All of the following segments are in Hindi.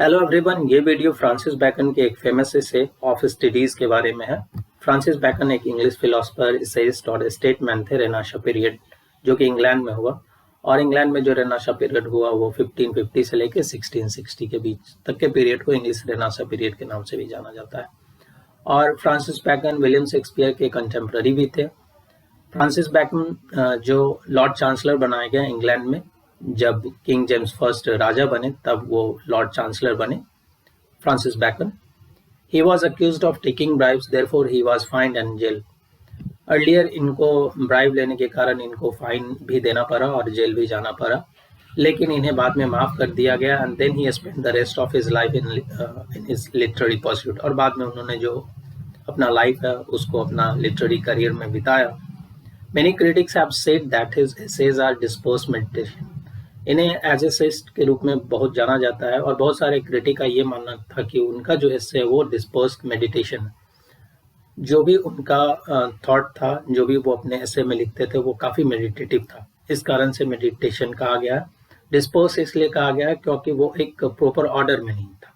हेलो एवरीवन, ये वीडियो फ्रांसिस बैकन के एक फेमस एसे ऑफ स्टडीज के बारे में है। फ्रांसिस बैकन एक इंग्लिश फिलोसफर, एसेइस्ट और स्टेटमैन थे रेनेसां पीरियड, जो कि इंग्लैंड में हुआ। और इंग्लैंड में जो रेनेसां पीरियड हुआ वो 1550 से लेकर 1660 के बीच तक के पीरियड को इंग्लिश रेनेसां पीरियड के नाम से भी जाना जाता है। और फ्रांसिस बैकन विलियम शेक्सपियर के कंटेम्प्रेरी भी थे। फ्रांसिस बैकन जो लॉर्ड चांसलर बनाए गए इंग्लैंड में, जब किंग जेम्स फर्स्ट राजा बने तब वो लॉर्ड चांसलर बने Francis Bacon. He was accused of taking bribes, therefore he was fined and jail. Earlier इनको ब्राइब लेने के कारण इनको फाइन भी देना पड़ा और जेल भी जाना पड़ा, लेकिन इन्हें बाद में माफ कर दिया गया। And then he spent the rest of his life in his literary pursuit. और बाद में उन्होंने जो अपना लाइफ है उसको अपना लिटरेरी करियर में बिताया। Many critics have said that his essays are disposed meditation. इन्हें एज एसेस्ट के रूप में बहुत जाना जाता है और बहुत सारे क्रिटिक का ये मानना था कि उनका जो एसे है वो डिस्पोज्ड मेडिटेशन है। जो भी उनका थॉट था, जो भी वो अपने एसे में लिखते थे, वो काफ़ी मेडिटेटिव था। इस कारण से मेडिटेशन कहा गया। डिस्पोज इसलिए कहा गया है क्योंकि वो एक प्रॉपर ऑर्डर में नहीं था।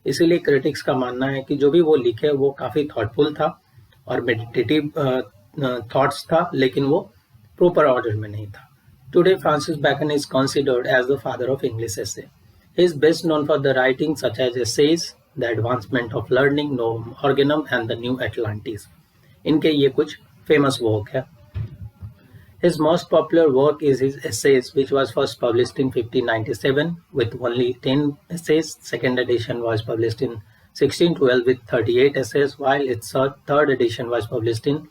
इसीलिए क्रिटिक्स का मानना है कि जो भी वो लिखे वो काफ़ी थॉटफुल था और मेडिटेटिव थॉट्स था, लेकिन वो प्रॉपर ऑर्डर में नहीं था। Today, Francis Bacon is considered as the father of English essay. He is best known for the writings such as Essays, The Advancement of Learning, Novum Organum, and The New Atlantis. इनके ये कुछ famous work है। His most popular work is his Essays, which was first published in 1597 with only 10 essays. Second edition was published in 1612 with 38 essays, while its third edition was published in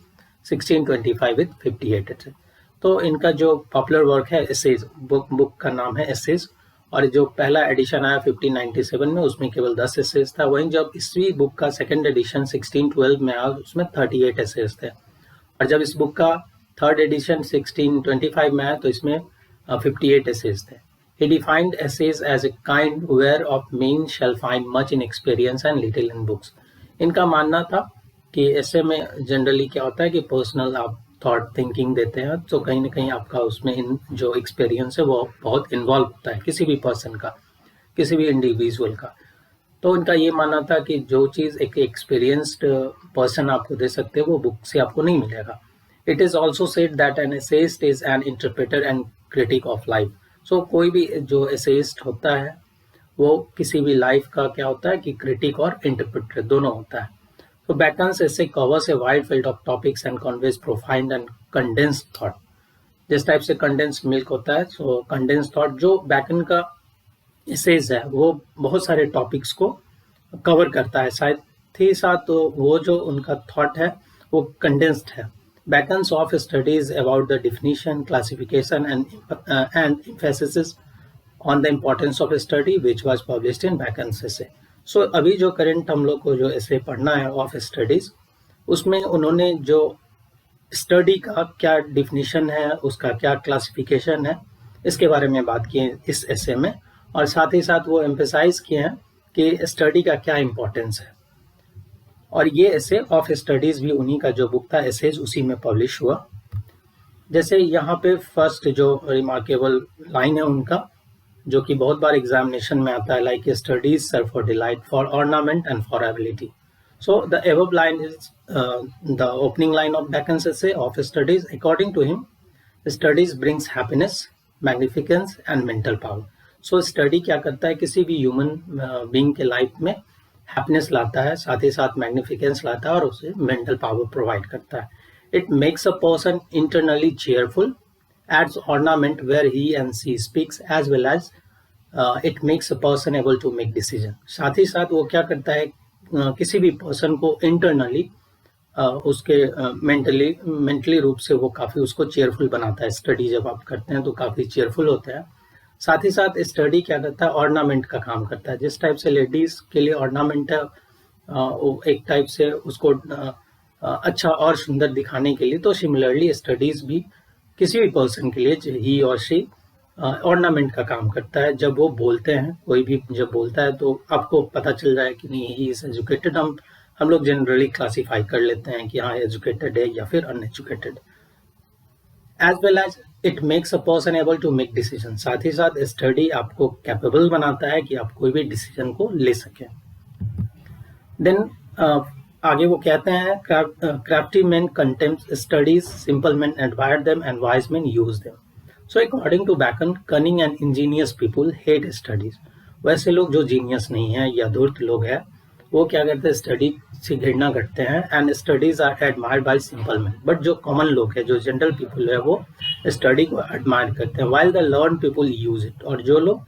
1625 with 58 essays. तो इनका जो पॉपुलर वर्क है एसेज, बुक का नाम है एसेज, और जो पहला एडिशन आया 1597 में उसमें केवल 10 एसेज था। वहीं जब इसी बुक का सेकंड एडिशन 1612 में आया उसमें 38 एसेज थे। और जब इस बुक का थर्ड एडिशन 1625 में आया तो इसमें 58 एसेज थे। He defined essays as a kind whereof men shall find much in experience and little in books. इनका मानना था कि ऐसे में जनरली क्या होता है कि पर्सनल आप थॉट थिंकिंग देते हैं, तो कहीं ना कहीं आपका उसमें इन जो एक्सपीरियंस है वो बहुत इन्वॉल्व होता है, किसी भी पर्सन का, किसी भी इंडिविजुअल का। तो इनका ये मानना था कि जो चीज़ एक एक्सपीरियंस्ड पर्सन आपको दे सकते हैं वो बुक से आपको नहीं मिलेगा। It is also said that an essayist is an interpreter and critic of life. So कोई भी जो एसेइस्ट होता है वो किसी भी लाइफ का क्या होता है कि क्रिटिक और इंटरप्रेटर दोनों होता है। So Bacon's essay covers a wide field of topics and conveys profound and condensed thought. जिस टाइप से condensed milk होता है, so condensed thought जो बैकन का essays है वो बहुत सारे टॉपिक्स को कवर करता है। साथ ही साथ तो वो जो उनका थॉट है वो condensed है। Bacon's of studies about the definition, classification and emphasis on the importance of study, which was published in Bacon's essay. सो अभी जो करंट हम लोग को जो ऐसे पढ़ना है ऑफ स्टडीज, उसमें उन्होंने जो स्टडी का क्या डिफिनीशन है, उसका क्या क्लासिफिकेशन है, इसके बारे में बात की है इस ऐसे में। और साथ ही साथ वो एम्फेसाइज किए हैं कि स्टडी का क्या इम्पोर्टेंस है। और ये ऐसे ऑफ स्टडीज भी उन्हीं का जो बुक था एसेज उसी में पब्लिश हुआ। जैसे यहाँ पे फर्स्ट जो रिमार्केबल लाइन है उनका, जो कि बहुत बार एग्जामिनेशन में आता है, like studies serve for delight, for ornament and for ability. So the above line is the opening line of Bacon's essay of studies. According to him, studies brings happiness, magnificence and mental power. So study क्या करता है, किसी भी ह्यूमन बीइंग के लाइफ में हैप्पीनेस लाता है, साथ ही साथ मैग्निफिकेंस लाता है और उसे मेंटल पावर प्रोवाइड करता है। It makes a person internally cheerful, adds ornament where he and she speaks, as well as it makes a person able to make decision. साथ ही साथ वो क्या करता है, किसी भी पर्सन को इंटरनली उसके मेंटली रूप से वो काफ़ी उसको चेयरफुल बनाता है। स्टडी जब आप करते हैं तो काफ़ी चेयरफुल होता है। साथ ही साथ स्टडी क्या करता है, ऑर्नामेंट का काम करता है। जिस टाइप से लेडीज के लिए ऑर्नामेंट है, एक टाइप से उसको अच्छा और सुंदर दिखाने के लिए, तो सिमिलरली स्टडीज भी किसी भी पर्सन के लिए ही और शी ऑर्नामेंट का काम करता है। जब वो बोलते हैं, कोई भी जब बोलता है तो आपको पता चल जाए कि नहीं ही इज एजुकेटेड। हम लोग जनरली क्लासीफाई कर लेते हैं कि हाँ एजुकेटेड है या फिर uneducated. As well as it makes a person able to make decision. साथ ही साथ स्टडी आपको कैपेबल बनाता है कि आप कोई भी डिसीजन को ले सकें। देन आगे वो कहते हैं crafty men contempt studies, simple men admire them and wise men use them. So according to Bacon, cunning and ingenious people hate studies. वैसे लोग जो जीनियस नहीं है या धूर्त लोग हैं वो क्या करते हैं, स्टडी से घृणा करते हैं। And studies are admired by simple man, but जो कॉमन लोग है, जो जनरल पीपल है, वो स्टडी को एडमायर करते हैं। While the learn people use it, और जो लोग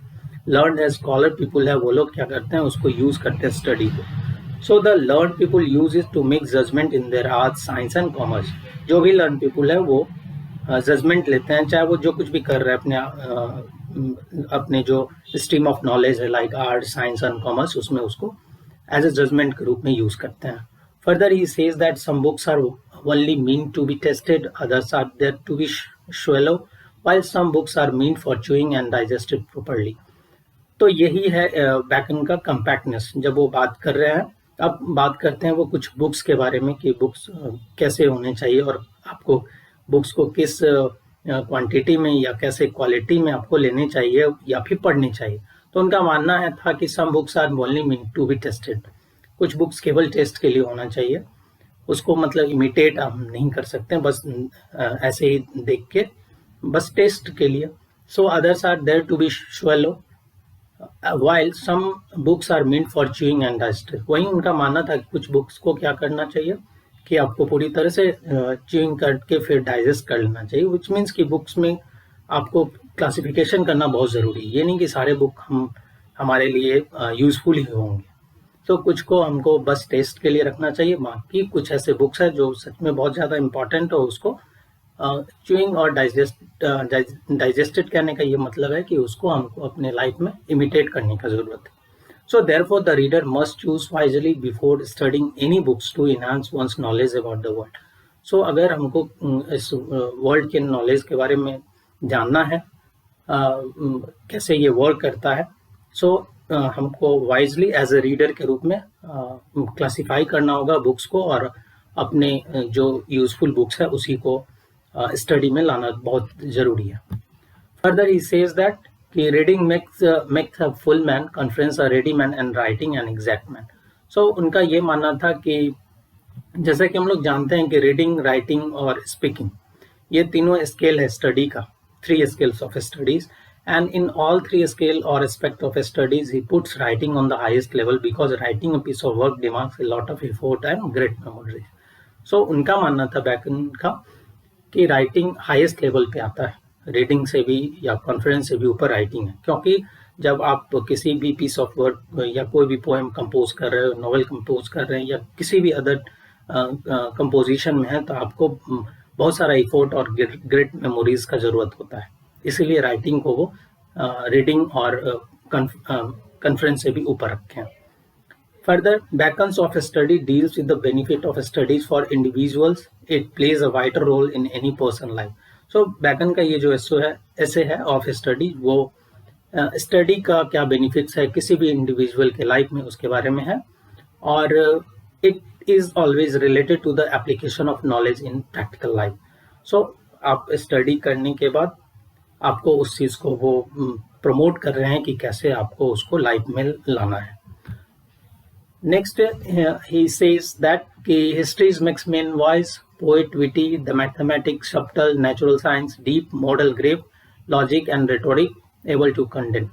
लर्न है, स्कॉलर पीपल है, वो लोग क्या करते हैं, उसको यूज करते हैं स्टडी को। So the learn people use it to make judgement in their art, science and commerce. जो भी लर्न पीपल है वो जजमेंट लेते हैं, चाहे वो जो कुछ भी कर रहे हैं अपने जो स्ट्रीम ऑफ नॉलेज है, like art, science and commerce, उसमें उसको एज ए जजमेंट के रूप में यूज करते हैं। Further he says that some books are only mean to be tasted, others are there to be swallow, while some books are meant for chewing and digested properly. तो यही है बैकन का कंपैक्टनेस। जब वो बात कर रहे हैं, अब बात करते हैं वो कुछ बुक्स के बारे में कि बुक्स कैसे होने चाहिए और आपको बुक्स को किस क्वांटिटी में या कैसे क्वालिटी में आपको लेने चाहिए या फिर पढ़नी चाहिए। तो उनका मानना है था कि some books are only mean to be tasted, कुछ बुक्स केवल टेस्ट के लिए होना चाहिए, उसको मतलब इमिटेट हम नहीं कर सकते, बस ऐसे ही देख के, बस टेस्ट के लिए। So others are there to be swallow, while some books are meant for chewing and digestion. वहीं उनका मानना था कि कुछ बुक्स को क्या करना चाहिए कि आपको पूरी तरह से च्यूइंग करके फिर डाइजेस्ट कर लेना चाहिए, विच मीन्स कि बुक्स में आपको क्लासिफिकेशन करना बहुत ज़रूरी है। ये नहीं कि सारे बुक हमारे लिए यूजफुल ही होंगे। तो कुछ को हमको बस टेस्ट के लिए रखना चाहिए, बाकी कुछ ऐसे बुक्स हैं जो सच में बहुत ज़्यादा इंपॉर्टेंट हो, उसको च्यूइंग और डाइजेस्टेड करने का ये मतलब है कि उसको हमको अपने लाइफ में इमिटेट करने का ज़रूरत है। So therefore the reader must choose wisely before studying any books to enhance one's knowledge about the world. So अगर हमको इस वर्ल्ड के नॉलेज के बारे में जानना है, कैसे ये वर्क करता है, सो हमको वाइजली एज ए रीडर के रूप में क्लासिफाई करना होगा बुक्स को, और अपने जो यूजफुल बुक्स है उसी को स्टडी में लाना बहुत जरूरी है। फर्दर ही सेज दैट कि reading makes a full man, conference a ready man and writing an exact man. So उनका ये मानना था कि जैसे कि हम लोग जानते हैं कि रीडिंग, राइटिंग और स्पीकिंग, ये तीनों स्केल है स्टडी का, 3 scales of studies, and in all 3 scale or aspect of studies he puts writing on the highest level because writing a piece of work demands a lot of effort and great memory. So उनका मानना था बैकन का कि राइटिंग हाईएस्ट लेवल पे आता है, रीडिंग से भी या कॉन्फ्रेंस से भी ऊपर राइटिंग है। क्योंकि जब आप किसी भी पीस ऑफ वर्क या कोई भी पोएम कंपोज कर रहे हो, नॉवेल कंपोज कर रहे हैं या किसी भी अदर कंपोजिशन में है, तो आपको बहुत सारा इफोर्ट और ग्रेट मेमोरीज का जरूरत होता है। इसीलिए राइटिंग को वो रीडिंग और कॉन्फ्रेंस से भी ऊपर रखे हैं। Further, Bacon's of study deals with the benefit of studies for individuals. It plays a vital role in any person life. So Bacon का ये जो ऐसे है ऑफ स्टडी, वो स्टडी का क्या बेनिफिट्स है किसी भी इंडिविजुअल के लाइफ में उसके बारे में है, और it is always related to the application of knowledge in practical life. So आप स्टडी करने के बाद आपको उस चीज को वो प्रमोट कर रहे हैं कि कैसे आपको उसको लाइफ में लाना है। नेक्स्ट ही सेज दैट कि histories makes man wise, poet witty, the mathematics subtle, natural science deep, moral grave, logic and rhetoric able to contend.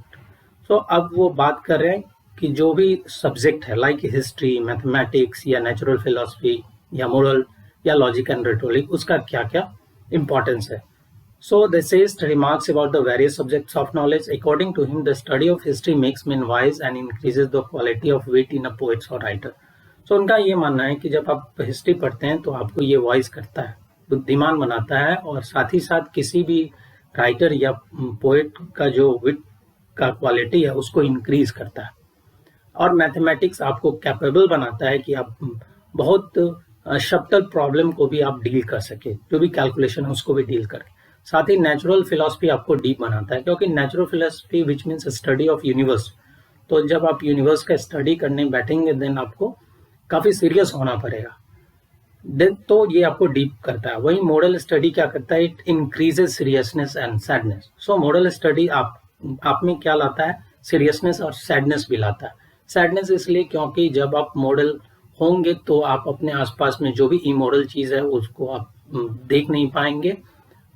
So अब वो बात कर रहे हैं कि जो भी सब्जेक्ट है लाइक हिस्ट्री, मैथमेटिक्स या नेचुरल फिलोसफी या मोरल या लॉजिक एंड रेटोरिक, उसका क्या क्या इंपॉर्टेंस है। So this is the remarks about the various subjects of knowledge. According to him, the study of history makes men wise and increases the quality of wit in a poet or writer. So उनका ये मानना है कि जब आप हिस्ट्री पढ़ते हैं तो आपको ये वाइज करता है, बुद्धिमान बनाता है, और साथ ही साथ किसी भी राइटर या पोएट का जो विट का क्वालिटी है उसको इंक्रीज करता है। और मैथमेटिक्स आपको कैपेबल बनाता है कि आप बहुत शब्दल प्रॉब्लम को भी आप डील कर सके, जो भी कैलकुलेशन है उसको भी डील करें। साथ ही नेचुरल फिलॉसफी आपको डीप बनाता है, क्योंकि natural philosophy which means study of universe. तो जब आप यूनिवर्स का स्टडी करने बैठेंगे देन आपको काफ़ी सीरियस होना पड़ेगा। तो ये आपको डीप करता है। वही मॉडल स्टडी क्या करता है, it increases seriousness and sadness. So model study आप में क्या लाता है, सीरियसनेस और सैडनेस भी लाता है। सैडनेस इसलिए क्योंकि जब आप मॉडल होंगे तो आप अपने आसपास में जो भी इमोरल चीज़ है उसको आप देख नहीं पाएंगे,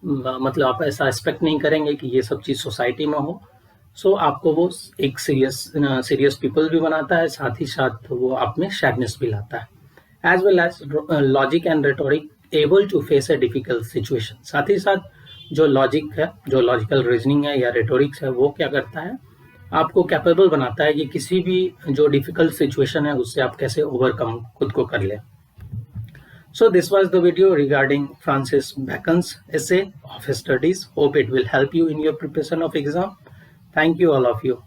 मतलब आप ऐसा एक्सपेक्ट नहीं करेंगे कि ये सब चीज़ सोसाइटी में हो। सो आपको वो एक सीरियस पीपल भी बनाता है, साथ ही साथ वो आप में सैडनेस भी लाता है। As well as logic and rhetoric able to face a difficult situation. साथ ही साथ जो लॉजिक है, जो लॉजिकल रीजनिंग है या रेटोरिक्स है, वो क्या करता है, आपको कैपेबल बनाता है कि किसी भी जो डिफिकल्ट सिचुएशन है उससे आप कैसे ओवरकम खुद को कर लें। So this was the video regarding Francis Bacon's essay of his studies. Hope it will help you in your preparation of exam. Thank you all of you.